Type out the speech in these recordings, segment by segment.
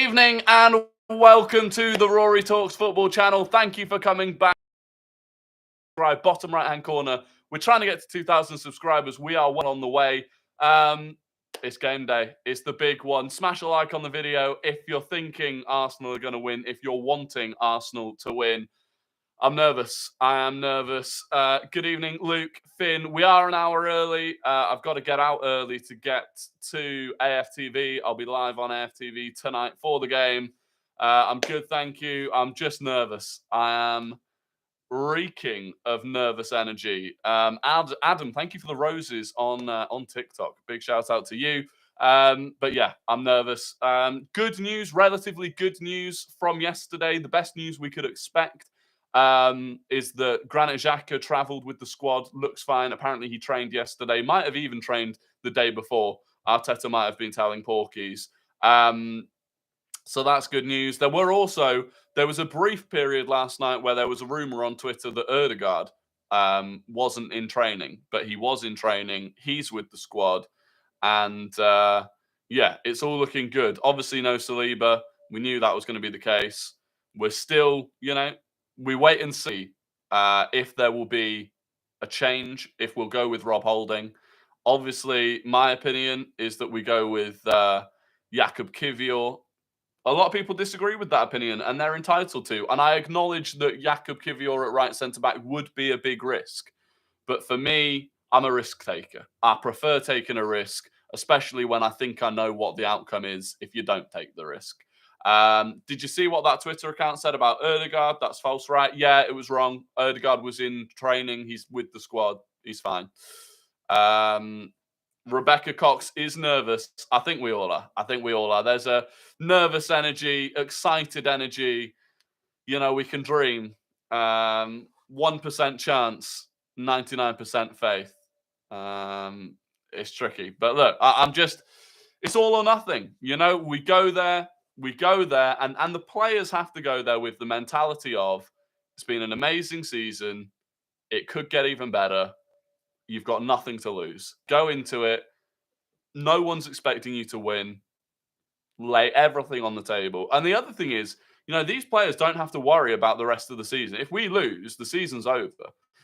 evening and welcome to the Rory Talks Football channel. Thank you for coming back. Right, bottom right-hand corner. We're trying to get to 2,000 subscribers. We are well on the way. It's game day. It's the big one. Smash a like on the video if you're thinking Arsenal are going to win, if you're wanting Arsenal to win. I'm nervous. I am nervous. Good evening, Luke, Finn. We are an hour early. I've got to get out early to get to AFTV. I'll be live on AFTV tonight for the game. I'm good, thank you. I'm just nervous. I am reeking of nervous energy. Adam, thank you for the roses on TikTok. Big shout out to you. But yeah, I'm nervous. Good news, relatively good news from yesterday. The best news we could expect is that Granit Xhaka travelled with the squad. Looks fine. Apparently he trained yesterday. Might have even trained the day before. Arteta might have been telling Porkies. So that's good news. There was a brief period last night where there was a rumour on Twitter that Ødegaard wasn't in training, but he was in training. He's with the squad. And yeah, it's all looking good. Obviously, no Saliba. We knew that was going to be the case. We're still, we wait and see if there will be a change, if we'll go with Rob Holding. Obviously, my opinion is that we go with Jakub Kiwior. A lot of people disagree with that opinion, and they're entitled to. And I acknowledge that Jakub Kiwior at right centre-back would be a big risk. But for me, I'm a risk taker. I prefer taking a risk, especially when I think I know what the outcome is if you don't take the risk. Did you see what that Twitter account said about Ødegaard? That's false, right? Yeah, it was wrong. Ødegaard was in training. He's with the squad. He's fine. Rebecca Cox is nervous. I think we all are. There's a nervous energy, excited energy. We can dream. 1% chance, 99% faith. It's tricky. But look, it's all or nothing. We go there, and the players have to go there with the mentality of, it's been an amazing season. It could get even better. You've got nothing to lose. Go into it. No one's expecting you to win. Lay everything on the table. And the other thing is, these players don't have to worry about the rest of the season. If we lose, the season's over.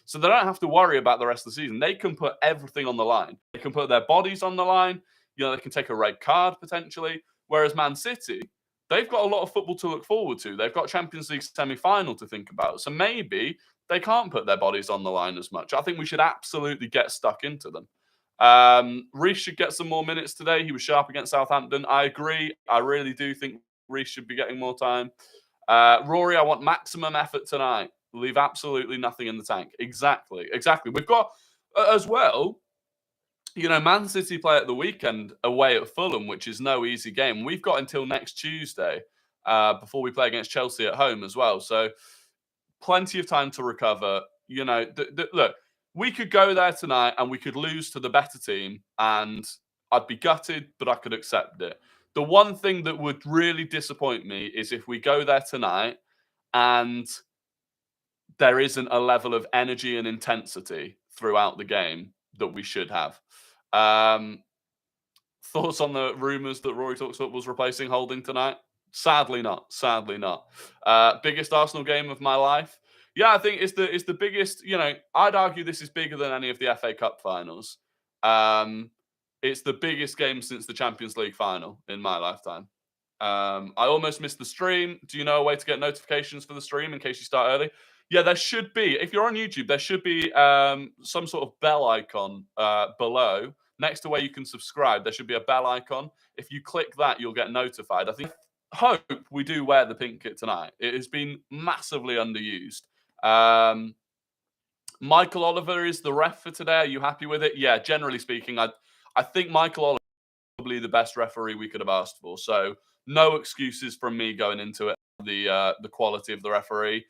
So they don't have to worry about the rest of the season. They can put everything on the line. They can put their bodies on the line. They can take a red card potentially. Whereas Man City, they've got a lot of football to look forward to. They've got Champions League semi-final to think about. So maybe they can't put their bodies on the line as much. I think we should absolutely get stuck into them. Reece should get some more minutes today. He was sharp against Southampton. I agree. I really do think Reece should be getting more time. Rory, I want maximum effort tonight. Leave absolutely nothing in the tank. Exactly. We've got, as well, Man City play at the weekend away at Fulham, which is no easy game. We've got until next Tuesday before we play against Chelsea at home as well. So plenty of time to recover. Look, we could go there tonight and we could lose to the better team and I'd be gutted, but I could accept it. The one thing that would really disappoint me is if we go there tonight and there isn't a level of energy and intensity throughout the game that we should have. Thoughts on the rumours that Rory Talks Football's replacing Holding tonight? Sadly not. Biggest Arsenal game of my life. Yeah, I think it's the biggest. I'd argue this is bigger than any of the FA Cup finals. It's the biggest game since the Champions League final in my lifetime. I almost missed the stream. Do you know a way to get notifications for the stream in case you start early? Yeah, there should be. If you're on YouTube, there should be some sort of bell icon below. Next to where you can subscribe, there should be a bell icon. If you click that, you'll get notified. Hope we do wear the pink kit tonight. It has been massively underused. Michael Oliver is the ref for today. Are you happy with it? Yeah, generally speaking, I think Michael Oliver is probably the best referee we could have asked for. So no excuses from me going into it. The quality of the referee.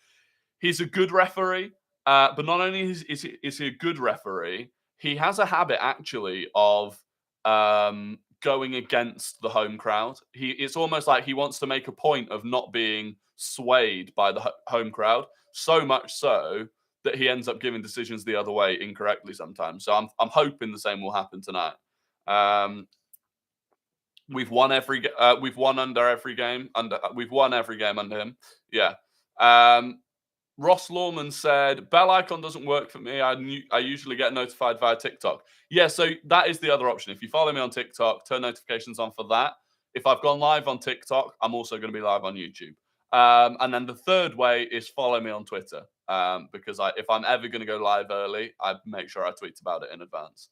He's a good referee, but not only is he a good referee, he has a habit actually of going against the home crowd. It's almost like he wants to make a point of not being swayed by the home crowd, so much so that he ends up giving decisions the other way incorrectly sometimes. So I'm hoping the same will happen tonight. We've won under every game. We've won every game under him. Yeah. Um, Ross Lawman said, "Bell icon doesn't work for me. I usually get notified via TikTok." Yeah, so that is the other option. If you follow me on TikTok, turn notifications on for that. If I've gone live on TikTok, I'm also going to be live on YouTube. And then the third way is follow me on Twitter, because if I'm ever going to go live early, I make sure I tweet about it in advance.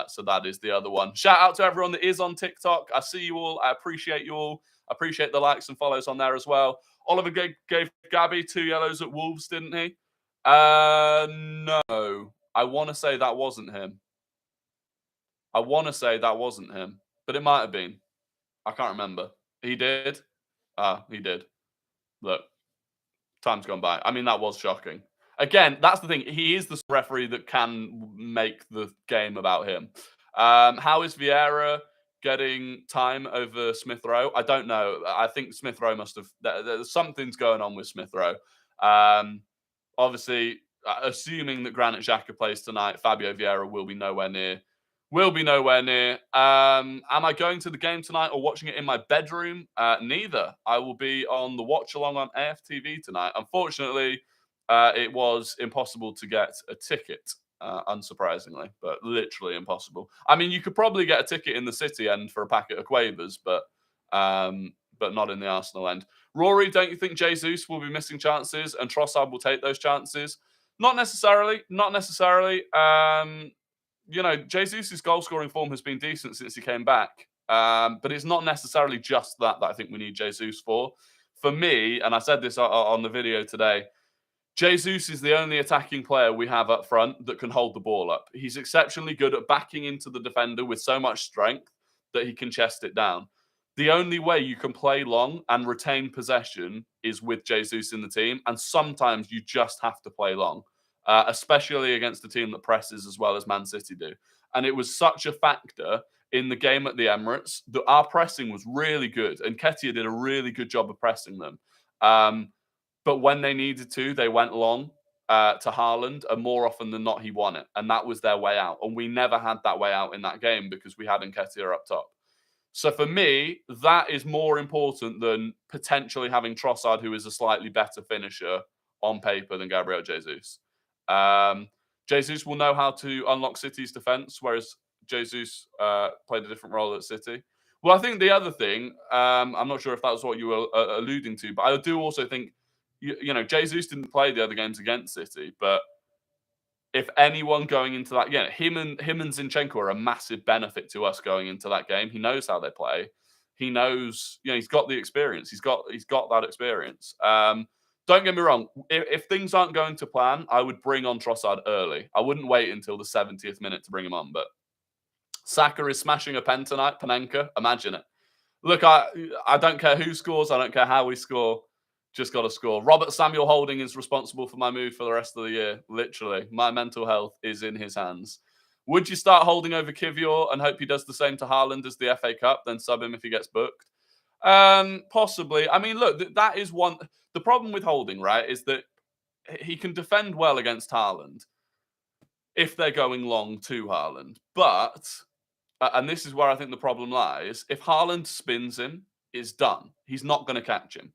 So that is the other one. Shout out to everyone that is on TikTok. I see you all. I appreciate you all. I appreciate the likes and follows on there as well. Oliver gave Gabby 2 yellows at Wolves, didn't he? No. I want to say that wasn't him. But it might have been. I can't remember. He did? He did. Look, time's gone by. I mean, that was shocking. Again, that's the thing. He is the referee that can make the game about him. How is Vieira getting time over Smith Rowe? I don't know. I think Smith Rowe must have. Something's going on with Smith Rowe. Obviously, assuming that Granit Xhaka plays tonight, Fabio Vieira will be nowhere near. Am I going to the game tonight or watching it in my bedroom? Neither. I will be on the watch along on AFTV tonight. Unfortunately, it was impossible to get a ticket, unsurprisingly, but literally impossible. I mean, you could probably get a ticket in the City end for a packet of quavers, but not in the Arsenal end. Rory, don't you think Jesus will be missing chances and Trossard will take those chances? Not necessarily. Jesus' goal scoring form has been decent since he came back. But it's not necessarily just that I think we need Jesus for. For me, and I said this on the video today, Jesus is the only attacking player we have up front that can hold the ball up. He's exceptionally good at backing into the defender with so much strength that he can chest it down. The only way you can play long and retain possession is with Jesus in the team. And sometimes you just have to play long, especially against a team that presses as well as Man City do. And it was such a factor in the game at the Emirates that our pressing was really good. And Ketia did a really good job of pressing them. But when they needed to, they went long to Haaland, and more often than not, he won it. And that was their way out. And we never had that way out in that game because we had Nketiah up top. So for me, that is more important than potentially having Trossard, who is a slightly better finisher on paper than Gabriel Jesus. Jesus will know how to unlock City's defence, whereas Jesus played a different role at City. Well, I think the other thing, I'm not sure if that was what you were alluding to, but I do also think, Jesus didn't play the other games against City, but if anyone going into that, him and Zinchenko are a massive benefit to us going into that game. He knows how they play. He knows, he's got the experience. He's got that experience. Don't get me wrong. If things aren't going to plan, I would bring on Trossard early. I wouldn't wait until the 70th minute to bring him on. But Saka is smashing a pen tonight. Panenka, imagine it. Look, I don't care who scores. I don't care how we score. Just got to score. Robert Samuel Holding is responsible for my mood for the rest of the year. Literally, my mental health is in his hands. Would you start Holding over Kivior and hope he does the same to Haaland as the FA Cup, then sub him if he gets booked? Possibly. I mean, look, that is one. The problem with Holding, right, is that he can defend well against Haaland if they're going long to Haaland. But, and this is where I think the problem lies, if Haaland spins him, it's done. He's not going to catch him.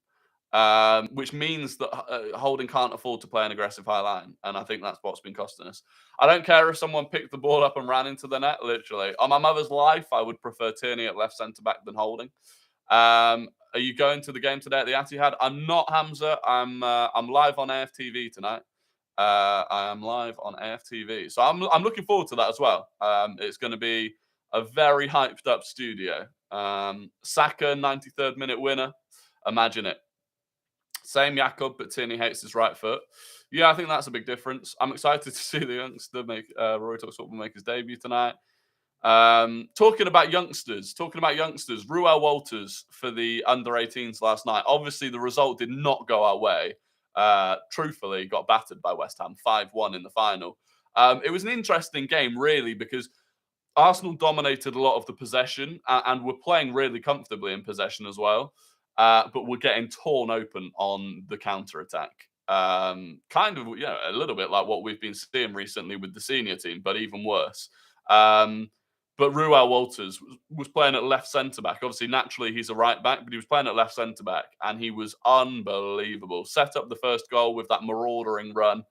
Which means that Holding can't afford to play an aggressive high line. And I think that's what's been costing us. I don't care if someone picked the ball up and ran into the net, literally. On my mother's life, I would prefer Tierney at left centre-back than Holding. Are you going to the game today at the Etihad? I'm not, Hamza. I'm live on AFTV tonight. I am live on AFTV. So I'm looking forward to that as well. It's going to be a very hyped up studio. Saka, 93rd minute winner. Imagine it. Same Jakob, but Tierney hates his right foot. Yeah, I think that's a big difference. I'm excited to see the youngster make Rory Talks Football make his debut tonight. Talking about youngsters, Ruel Walters for the under-18s last night. Obviously, the result did not go our way. Truthfully, got battered by West Ham 5-1 in the final. It was an interesting game, really, because Arsenal dominated a lot of the possession and were playing really comfortably in possession as well. But we're getting torn open on the counter-attack. Kind of, a little bit like what we've been seeing recently with the senior team, but even worse. But Ruel Walters was playing at left centre back. Obviously, naturally, he's a right back, but he was playing at left centre back, and he was unbelievable. Set up the first goal with that marauding run,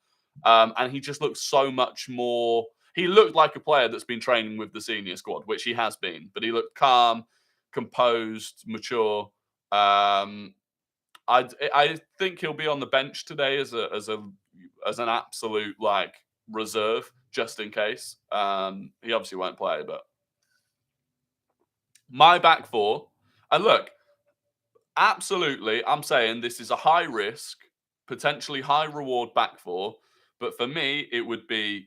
and he just looked so much more. He looked like a player that's been training with the senior squad, which he has been. But he looked calm, composed, mature. I think he'll be on the bench today as an absolute like reserve, just in case. He obviously won't play, but my back four, and look, absolutely, I'm saying this is a high risk, potentially high reward back four. But for me, it would be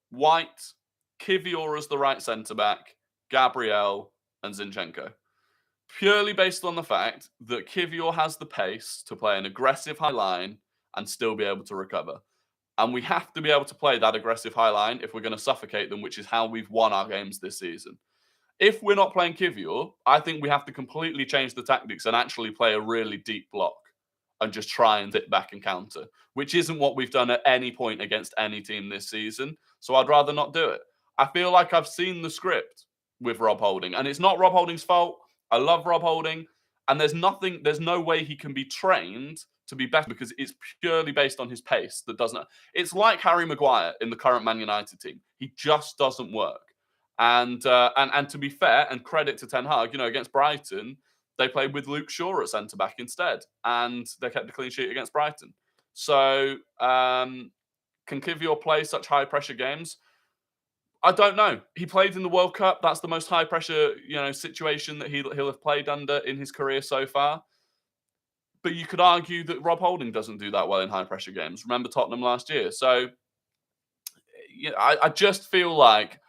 White, Kivior as the right centre back, Gabriel, and Zinchenko. Purely based on the fact that Kivior has the pace to play an aggressive high line and still be able to recover. And we have to be able to play that aggressive high line if we're going to suffocate them, which is how we've won our games this season. If we're not playing Kivior, I think we have to completely change the tactics and actually play a really deep block and just try and sit back and counter, which isn't what we've done at any point against any team this season. So I'd rather not do it. I feel like I've seen the script with Rob Holding, and it's not Rob Holding's fault. I love Rob Holding, and there's no way he can be trained to be better because it's purely based on his pace that doesn't. It's like Harry Maguire in the current Man United team. He just doesn't work. And to be fair, and credit to Ten Hag, against Brighton, they played with Luke Shaw at centre back instead, and they kept a clean sheet against Brighton. So, can Kivior play such high pressure games? I don't know. He played in the World Cup. That's the most high pressure, situation that he'll have played under in his career so far. But you could argue that Rob Holding doesn't do that well in high pressure games. Remember Tottenham last year. So, I just feel like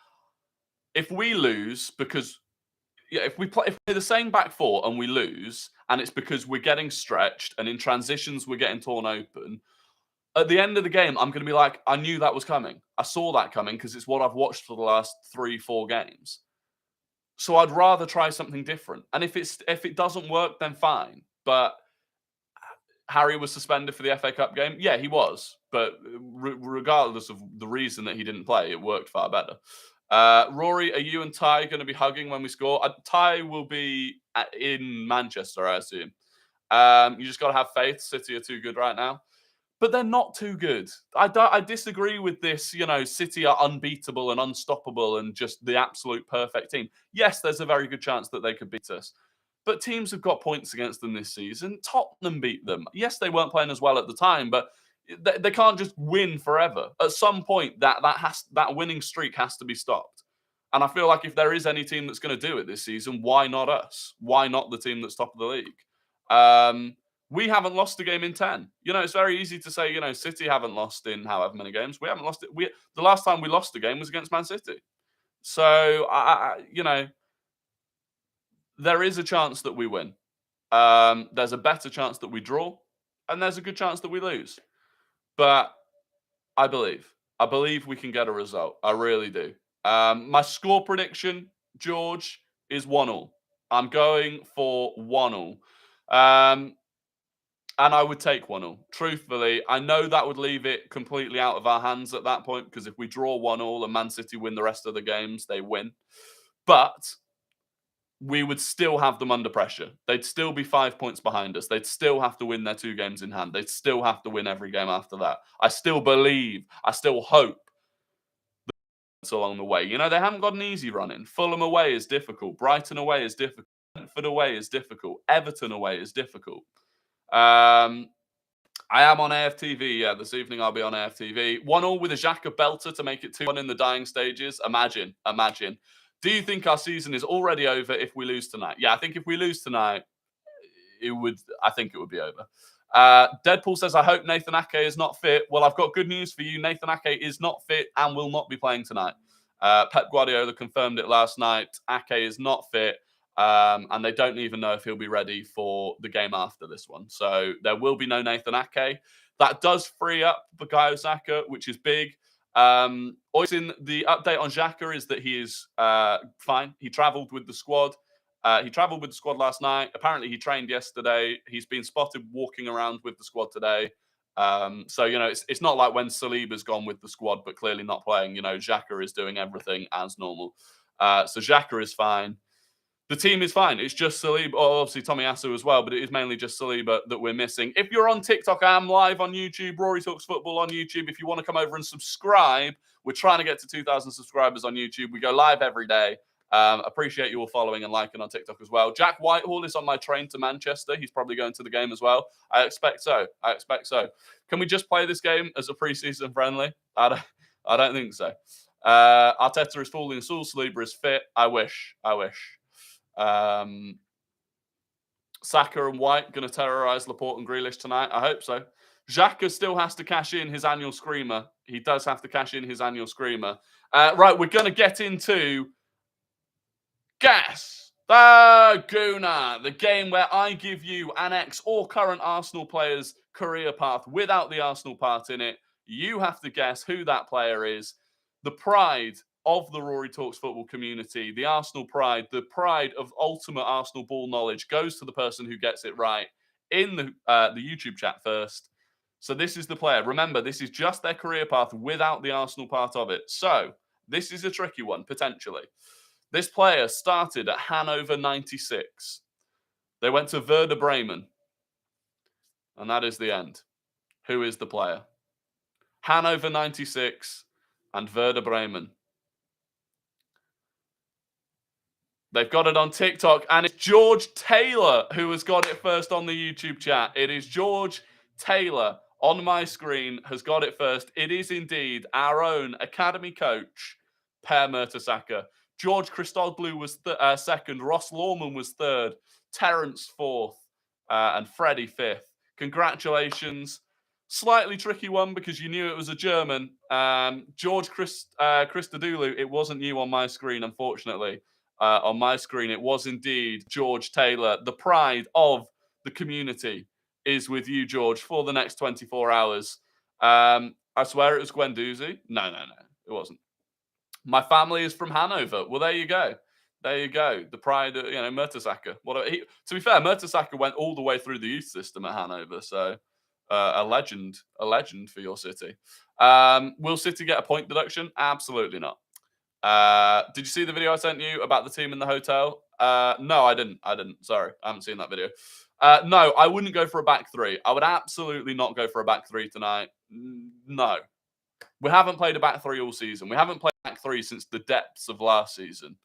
if we lose because if we play the same back four and we lose, and it's because we're getting stretched and in transitions we're getting torn open, at the end of the game, I'm going to be like, I knew that was coming. I saw that coming because it's what I've watched for the last 3-4 games. So I'd rather try something different. And if it doesn't work, then fine. But Harry was suspended for the FA Cup game. Yeah, he was. But regardless of the reason that he didn't play, it worked far better. Rory, are you and Ty going to be hugging when we score? Ty will be in Manchester, I assume. You just got to have faith. City are too good right now. But they're not too good. I disagree with this, City are unbeatable and unstoppable and just the absolute perfect team. Yes, there's a very good chance that they could beat us. But teams have got points against them this season. Tottenham beat them. Yes, they weren't playing as well at the time, but they can't just win forever. At some point, that winning streak has to be stopped. And I feel like if there is any team that's going to do it this season, why not us? Why not the team that's top of the league? We haven't lost a game in 10. It's very easy to say, City haven't lost in however many games. We haven't lost it. The last time we lost a game was against Man City. So, there is a chance that we win. There's a better chance that we draw, and there's a good chance that we lose. But I believe we can get a result. I really do. My score prediction, George, is 1-1. I'm going for 1-1. And I would take 1-0. Truthfully, I know that would leave it completely out of our hands at that point, because if we draw 1-1 and Man City win the rest of the games, they win. But we would still have them under pressure. They'd still be 5 points behind us. They'd still have to win their 2 games in hand. They'd still have to win every game after that. I still believe, I still hope along the way. They haven't got an easy run in. Fulham away is difficult. Brighton away is difficult. Brentford away is difficult. Everton away is difficult. I am on AFTV. Yeah, this evening I'll be on AFTV. 1-1 with a Xhaka belter to make it 2-1 in the dying stages. Imagine. Do you think our season is already over if we lose tonight? Yeah, I think if we lose tonight, I think it would be over. Deadpool says, I hope Nathan Ake is not fit. Well, I've got good news for you. Nathan Ake is not fit and will not be playing tonight. Pep Guardiola confirmed it last night. Ake is not fit. And they don't even know if he'll be ready for the game after this one. So there will be no Nathan Ake. That does free up Bukayo Saka, which is big. Oisin, the update on Xhaka is that he is fine. He travelled with the squad. He travelled with the squad last night. Apparently, he trained yesterday. He's been spotted walking around with the squad today. So, it's not like when Saliba's gone with the squad, but clearly not playing. Xhaka is doing everything as normal. So Xhaka is fine. The team is fine. It's just Saliba, obviously Tommy Asu as well, but it is mainly just Saliba that we're missing. If you're on TikTok, I am live on YouTube, Rory Talks Football on YouTube. If you want to come over and subscribe, we're trying to get to 2,000 subscribers on YouTube. We go live every day. Appreciate you all following and liking on TikTok as well. Jack Whitehall is on my train to Manchester. He's probably going to the game as well. I expect so. Can we just play this game as a preseason friendly? I don't think so. Arteta is falling. Saul Saliba is fit. I wish. Saka and White going to terrorise Laporte and Grealish tonight. I hope so. Xhaka still has to cash in his annual screamer. He does have to cash in his annual screamer. Right, we're going to get into Guess the Gooner, the game where I give you an ex or current Arsenal player's career path without the Arsenal part in it. You have to guess who that player is. The pride of the Rory Talks Football community, the Arsenal pride, the pride of ultimate Arsenal ball knowledge goes to the person who gets it right in the YouTube chat first. So this is the player. Remember, this is just their career path without the Arsenal part of it. So this is a tricky one, potentially. This player started at Hannover 96. They went to Werder Bremen. And that is the end. Who is the player? Hannover 96 and Werder Bremen. They've got it on TikTok, and it's George Taylor who has got it first on the YouTube chat. It is George Taylor on my screen has got it first. It is indeed our own academy coach, Per Mertesacker. George Christodoulou was second. Ross Lawman was third. Terence fourth. And Freddie fifth. Congratulations. Slightly tricky one because you knew it was a German. George Christodoulou, it wasn't you on my screen, unfortunately. On my screen, it was indeed George Taylor. The pride of the community is with you, George, for the next 24 hours. I swear it was Guendouzi. No, it wasn't. My family is from Hanover. Well, there you go. The pride, Mertesacker. To be fair, Mertesacker went all the way through the youth system at Hanover, so a legend for your city. Will City get a point deduction? Absolutely not. Did you see the video I sent you about the team in the hotel? No, I didn't. Sorry, I haven't seen that video. No, I wouldn't go for a back three. I would absolutely not go for a back three tonight. No. We haven't played a back three all season. We haven't played back three since the depths of last season.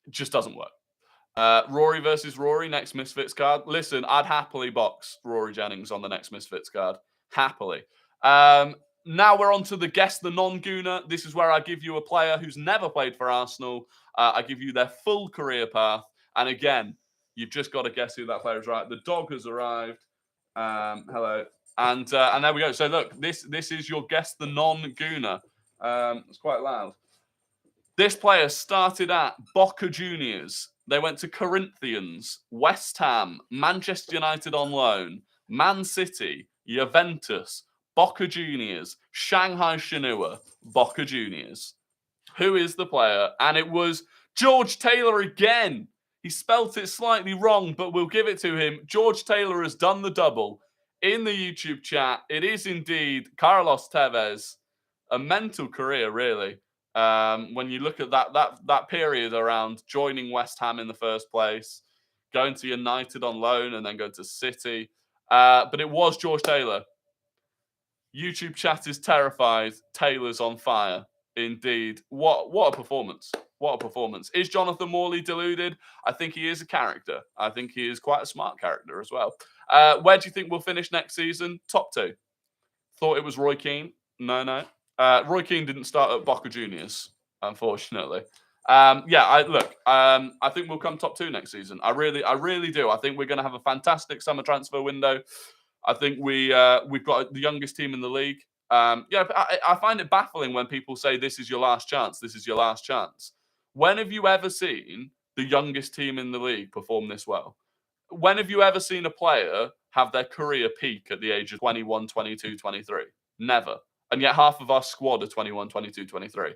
It just doesn't work. Rory versus Rory, next Misfits card. Listen, I'd happily box Rory Jennings on the next Misfits card. Happily. Now we're on to the Guess the Non-Gooner. This is where I give you a player who's never played for Arsenal. I give you their full career path. And again, you've just got to guess who that player is, right? The dog has arrived. Hello. And there we go. So look, this is your Guess the Non-Gooner. It's quite loud. This player started at Boca Juniors. They went to Corinthians, West Ham, Manchester United on loan, Man City, Juventus, Boca Juniors, Shanghai Shenhua, Boca Juniors. Who is the player? And it was George Taylor again. He spelt it slightly wrong, but we'll give it to him. George Taylor has done the double in the YouTube chat. It is indeed Carlos Tevez. A mental career, really. When you look at that period around joining West Ham in the first place, going to United on loan, and then going to City. But it was George Taylor. YouTube chat is terrified. Taylor's on fire. Indeed. What a performance. What a performance. Is Jonathan Morley deluded? I think he is a character. I think he is quite a smart character as well. Where do you think we'll finish next season? Top two. Thought it was Roy Keane. No. Roy Keane didn't start at Boca Juniors, unfortunately. I think we'll come top two next season. I really do. I think we're going to have a fantastic summer transfer window. I think we've got the youngest team in the league. I find it baffling when people say this is your last chance. This is your last chance. When have you ever seen the youngest team in the league perform this well? When have you ever seen a player have their career peak at the age of 21, 22, 23? Never. And yet half of our squad are 21, 22, 23.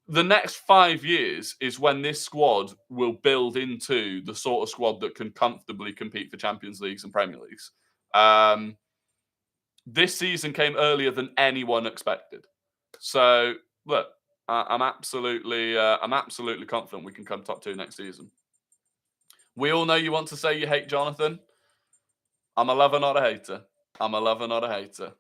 The next 5 years is when this squad will build into the sort of squad that can comfortably compete for Champions Leagues and Premier Leagues. This season came earlier than anyone expected. So, look, I'm absolutely confident we can come top 2 next season. We all know you want to say you hate Jonathan. I'm a lover, not a hater. I'm a lover, not a hater.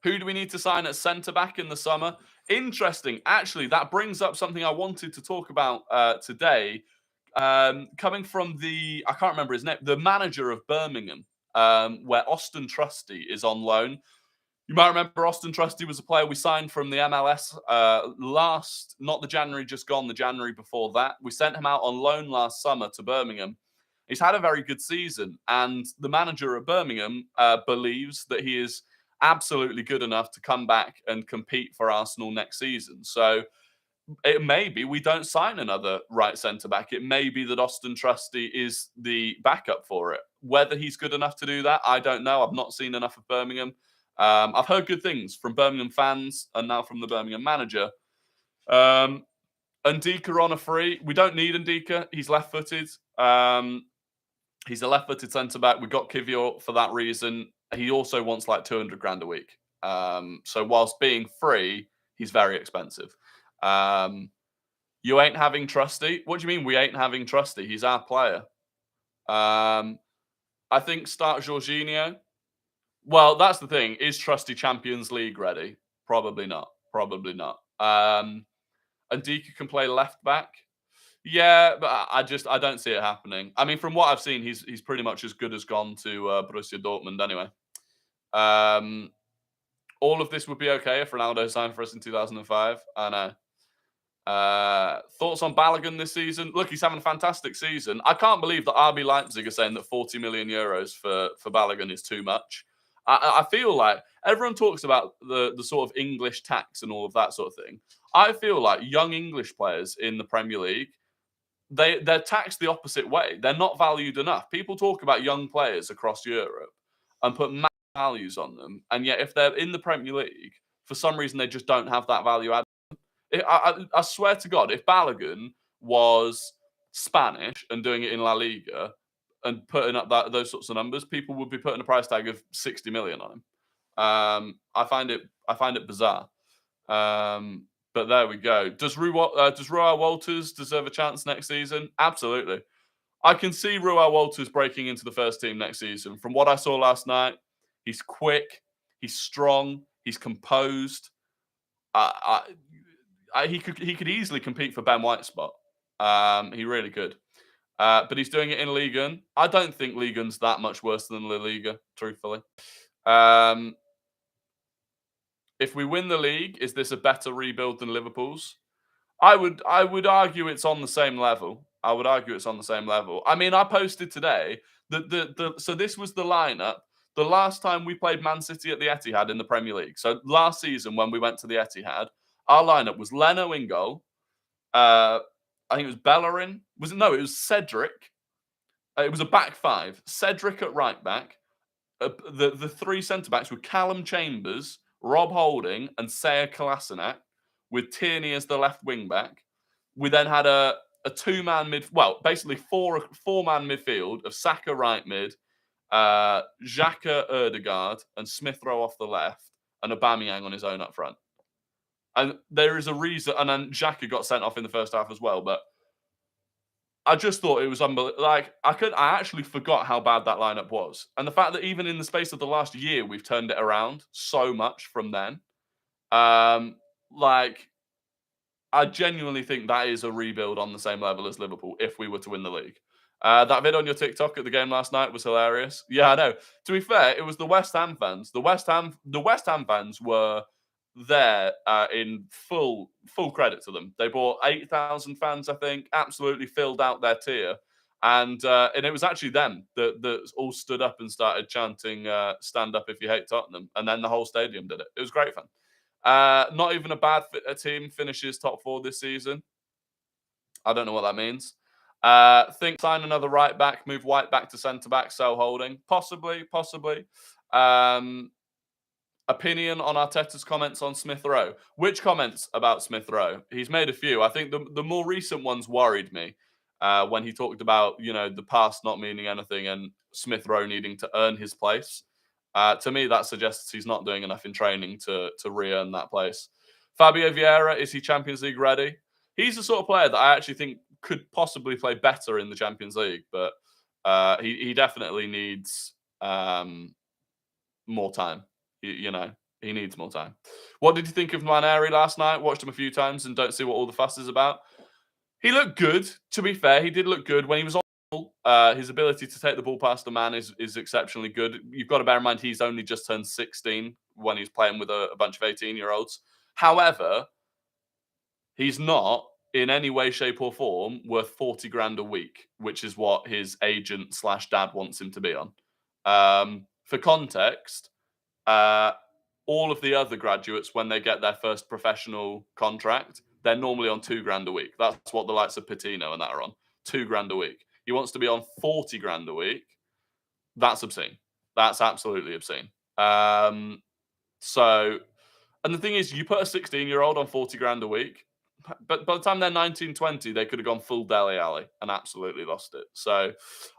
Who do we need to sign at centre back in the summer? Interesting. Actually, that brings up something I wanted to talk about today. Coming from I can't remember his name, the manager of Birmingham, where Austin Trusty is on loan. You might remember Austin Trusty was a player we signed from the MLS not the January just gone, the January before that. We sent him out on loan last summer to Birmingham. He's had a very good season, and the manager of Birmingham believes that he is absolutely good enough to come back and compete for Arsenal next season. So it may be we don't sign another right centre back. It may be that Austin Trusty is the backup for it. Whether he's good enough to do that, I don't know. I've not seen enough of Birmingham. I've heard good things from Birmingham fans and now from the Birmingham manager. Ndika on a free. We don't need Ndika. He's left-footed. He's a left-footed centre-back. We got Kivior for that reason. He also wants like 200 grand a week. So whilst being free, he's very expensive. You ain't having Trusty? What do you mean we ain't having Trusty? He's our player. I think start Jorginho. Well, that's the thing. Is Trusty Champions League ready? Probably not. Probably not. Ndika can play left back. Yeah, but I don't see it happening. I mean, from what I've seen, he's pretty much as good as gone to Borussia Dortmund anyway. All of this would be okay if Ronaldo signed for us in 2005. I know. Thoughts on Balogun this season? Look, he's having a fantastic season. I can't believe that RB Leipzig are saying that 40 million euros for Balogun is too much. I feel like everyone talks about the sort of English tax and all of that sort of thing. I feel like young English players in the Premier League, they're taxed the opposite way. They're not valued enough. People talk about young players across Europe and put massive values on them, and yet if they're in the Premier League, for some reason they just don't have that value added. I swear to God, if Balogun was Spanish and doing it in La Liga and putting up those sorts of numbers, people would be putting a price tag of 60 million on him. I find it bizarre. But there we go. Does Roy Walters deserve a chance next season? Absolutely. I can see Roy Walters breaking into the first team next season. From what I saw last night, he's quick, he's strong, he's composed. He could easily compete for Ben White's spot. He really could. But he's doing it in Ligue 1. I don't think Ligue 1's that much worse than La Liga, truthfully. If we win the league, is this a better rebuild than Liverpool's? I would argue it's on the same level. I mean, I posted today that so this was the lineup. The last time we played Man City at the Etihad in the Premier League. So last season when we went to the Etihad, our lineup was Leno in goal. I think it was Bellerin. It was Cedric. It was a back five. Cedric at right back. The three centre-backs were Callum Chambers, Rob Holding, and Seya Kolasinac, with Tierney as the left wing-back. We then had a two-man basically four-man midfield of Saka right mid, Xhaka, Ødegaard, and Smith Rowe off the left, and Aubameyang on his own up front. And there is a reason, and then Xhaka got sent off in the first half as well, but I just thought it was unbelievable. Like, I actually forgot how bad that lineup was. And the fact that even in the space of the last year, we've turned it around so much from then. I genuinely think that is a rebuild on the same level as Liverpool if we were to win the league. That vid on your TikTok at the game last night was hilarious. Yeah, I know. To be fair, it was the West Ham fans. The West Ham fans were there in full credit to them. They brought 8,000 fans, I think, absolutely filled out their tier. And it was actually them that all stood up and started chanting, stand up if you hate Tottenham. And then the whole stadium did it. It was great fun. Not even a bad team finishes top 4 this season. I don't know what that means. Think sign another right back, move White back to centre back, sell Holding. Possibly. Opinion on Arteta's comments on Smith Rowe. Which comments about Smith Rowe? He's made a few. I think the more recent ones worried me when he talked about, the past not meaning anything and Smith Rowe needing to earn his place. To me, that suggests he's not doing enough in training to re-earn that place. Fabio Vieira, is he Champions League ready? He's the sort of player that I actually think could possibly play better in the Champions League, but he definitely needs more time. You know, he needs more time. What did you think of Maneri last night? Watched him a few times and don't see what all the fuss is about. He looked good. To be fair, he did look good when he was on the ball. His ability to take the ball past a man is exceptionally good. You've got to bear in mind he's only just turned 16 when he's playing with a bunch of 18-year-olds. However, he's not in any way, shape, or form worth 40 grand a week, which is what his agent / dad wants him to be on. For context, all of the other graduates, when they get their first professional contract, they're normally on 2 grand a week. That's what the likes of Patino and that are on. 2 grand a week. He wants to be on 40 grand a week. That's obscene. That's absolutely obscene. So, and the thing is, you put a 16-year-old on 40 grand a week, but by the time they're 19, 20, they could have gone full Dele Alli and absolutely lost it. So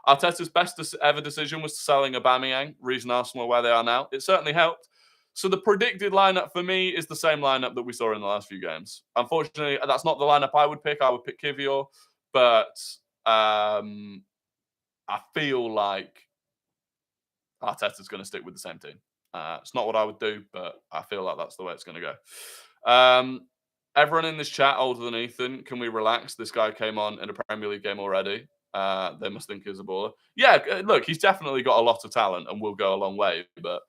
Arteta's best ever decision was selling Aubameyang, reason Arsenal are where they are now. It certainly helped. So the predicted lineup for me is the same lineup that we saw in the last few games. Unfortunately, that's not the lineup I would pick. I would pick Kivior, but I feel like Arteta's going to stick with the same team. It's not what I would do, but I feel like that's the way it's going to go. Everyone in this chat older than Ethan, can we relax? This guy came on in a Premier League game already. They must think he's a baller. Yeah, look, he's definitely got a lot of talent and will go a long way, but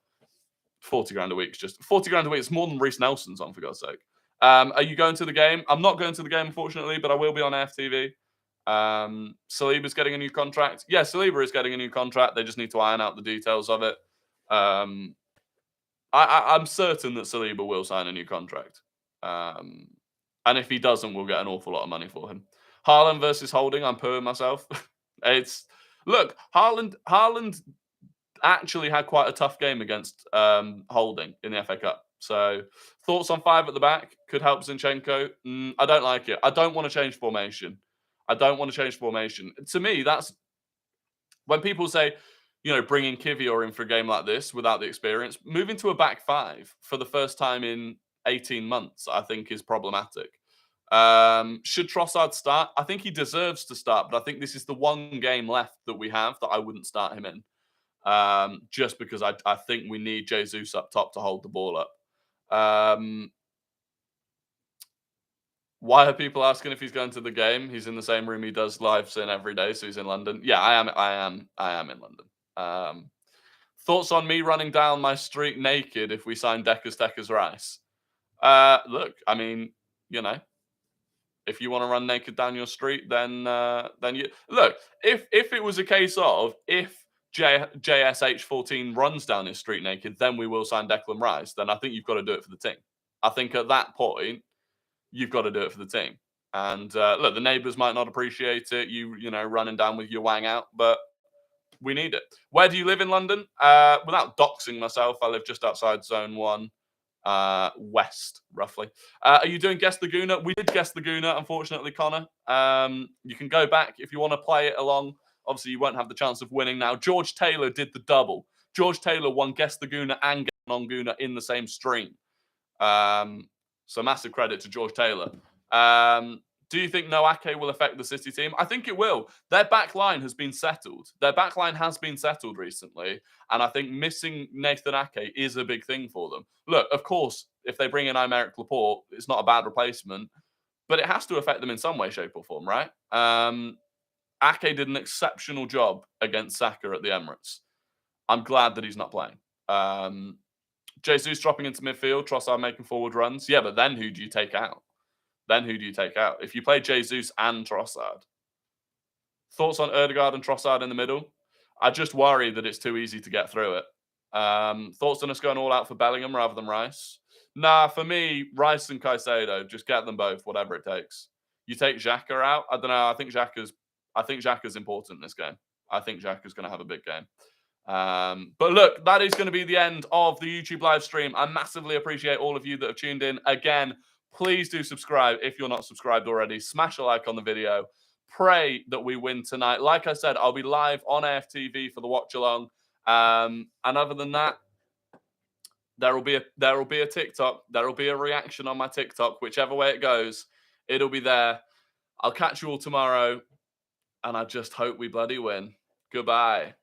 40 grand a week is just 40 grand a week. It's more than Reece Nelson's on, for God's sake. Are you going to the game? I'm not going to the game, unfortunately, but I will be on AFTV. Saliba's getting a new contract. Yeah, Saliba is getting a new contract. They just need to iron out the details of it. I'm certain that Saliba will sign a new contract. And if he doesn't, we'll get an awful lot of money for him. Haaland versus Holding. I'm purring myself. Look, Haaland actually had quite a tough game against Holding in the FA Cup. So thoughts on 5 at the back could help Zinchenko. I don't like it. I don't want to change formation. To me, that's when people say, bringing Kivior in for a game like this without the experience, moving to a back 5 for the first time in 18 months, I think is problematic. Should Trossard start? I think he deserves to start, but I think this is the one game left that we have that I wouldn't start him in. Just because I think we need Jesus up top to hold the ball up. Why are people asking if he's going to the game? He's in the same room he does live sin every day, so he's in London. Yeah, I am in London. Thoughts on me running down my street naked if we sign Deckers Rice? Look, I mean, if you want to run naked down your street, then you look. If it was a case of if JSH14 runs down his street naked, then we will sign Declan Rice. Then I think you've got to do it for the team. I think at that point, you've got to do it for the team. And look, the neighbours might not appreciate it, you running down with your wang out, but we need it. Where do you live in London? Without doxing myself, I live just outside Zone 1. West, roughly. Are you doing Guess the Gooner? We did Guess the Gooner, unfortunately, Connor. You can go back if you want to play it along. Obviously, you won't have the chance of winning now. George Taylor did the double. George Taylor won Guess the Gooner and Guess the Non-Gooner in the same stream. So massive credit to George Taylor. Do you think no Ake will affect the City team? I think it will. Their back line has been settled. Recently. And I think missing Nathan Ake is a big thing for them. Look, of course, if they bring in Aymeric Laporte, it's not a bad replacement. But it has to affect them in some way, shape or form, right? Ake did an exceptional job against Saka at the Emirates. I'm glad that he's not playing. Jesus dropping into midfield, Trossard making forward runs. Yeah, but then who do you take out? If you play Jesus and Trossard? Thoughts on Ødegaard and Trossard in the middle? I just worry that it's too easy to get through it. Thoughts on us going all out for Bellingham rather than Rice? Nah, for me, Rice and Caicedo, just get them both, whatever it takes. You take Xhaka out? I don't know. I think Xhaka's important in this game. I think Xhaka's going to have a big game. But look, that is going to be the end of the YouTube live stream. I massively appreciate all of you that have tuned in. Again, please do subscribe if you're not subscribed already. Smash a like on the video. Pray that we win tonight. Like I said, I'll be live on AFTV for the watch along. And other than that, There will be a TikTok. There will be a reaction on my TikTok. Whichever way it goes, it'll be there. I'll catch you all tomorrow, and I just hope we bloody win. Goodbye.